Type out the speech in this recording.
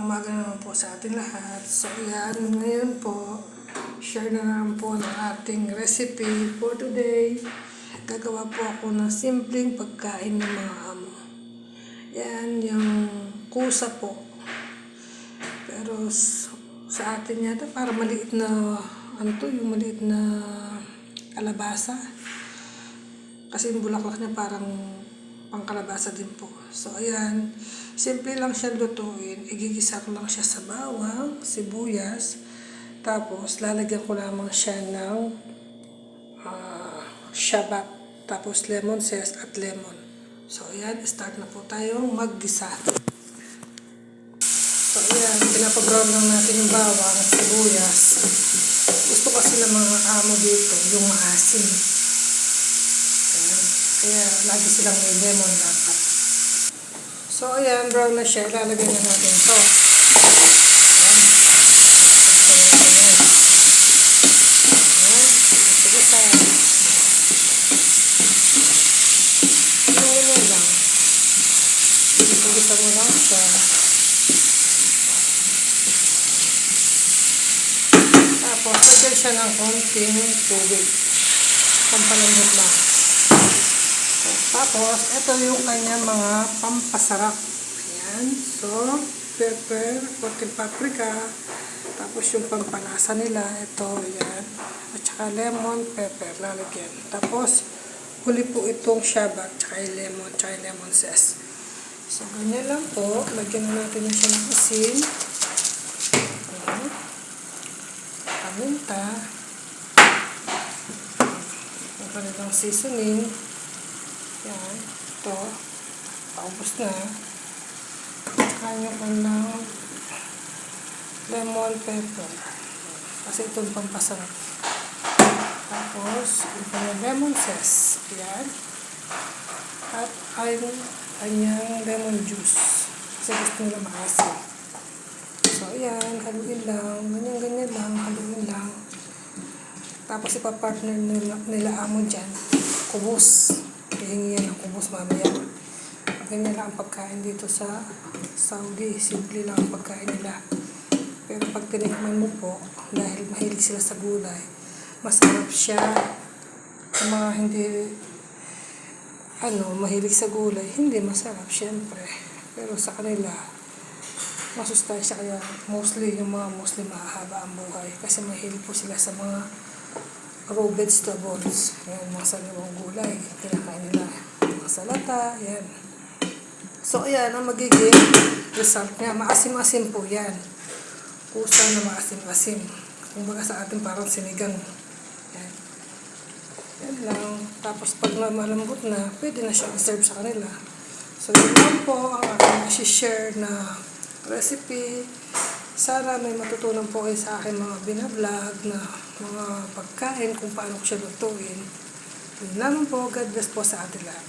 Umaga naman po sa ating lahat. So yan, ngayon po, share na naman po ng ating recipe for today. Gagawa po ako ng simpleng pagkain ng mga amo. Yan, yung kusa po. Pero sa atin yata, para maliit na, yung maliit na kalabasa. Kasi yung bulaklak niya parang pangkalabasa din po. So, ayan. Simple lang siya lutuin. Igigisa ko lang siya sa bawang, sibuyas. Tapos, lalagyan ko lamang siya ng shabat. Tapos, lemon zest at lemon. So, ayan. Start na po tayong maggisa. So, ayan. Pinapabrown lang natin yung bawang, sibuyas. Gusto kasi ng mga amo dito, yung maasim. Kaya lagi silang may lemon dapat. So ayan, brown na siya. Ilalagay na natin ito. Ayan. Ito lang. Igisa mo lang siya. Tapos, lagyan siya ng konting tubig. Pampalambot lang. Tapos, ito yung kanyang mga pampasarap. Ayan. So, pepper, konting paprika. Tapos, yung pampalasa nila. Ito, ayan. At saka lemon, pepper, lalagyan. Tapos, huli po itong shabat, tsaka lemon zest. So, ganyan lang po. Lagyan na natin siya ng asin. Ayan. Paminta. Ang kanilang seasoning. Yan. Ito. Paubos na. Kanya ko ng lemon pepper. Kasi itong pampasarap. Tapos, ito yung lemon zest. Yan. At ang kanyang lemon juice. Kasi gusto nila maasim. So, yan. Haluin lang. Ganyan lang. Haluin lang. Tapos, ipapartner nila amo dyan. Kubos. Hihingi yan ng kubos mamaya. Ganyan lang ang pagkain dito sa Saudi. Simple lang ang pagkain nila. Pero pag tinikman mo po, dahil mahilig sila sa gulay, masarap siya. Ang mga hindi mahilig sa gulay, hindi masarap syempre. Pero sa kanila, masustansya, kaya mostly yung mga Muslim mahahaba ang buhay. Kasi mahilig po sila sa mga raw vegetables. Yan, mga sariwang gulay. Kinakain nila. Mga salata. Yan. So, ayan ang magiging result niya. Maasim-asim po yan. Kusa na maasim-asim. Kumbaga sa atin parang sinigang. Yan. Yan lang. Tapos pag malambot na, pwede na siya i-serve sa kanila. So, yun lang po ang aking share na recipe. Sana may matutunan po kayo sa akin mga binablog na mga pagkain kung paano ko siya lutuin. Yun naman po. God bless po sa atin lahat.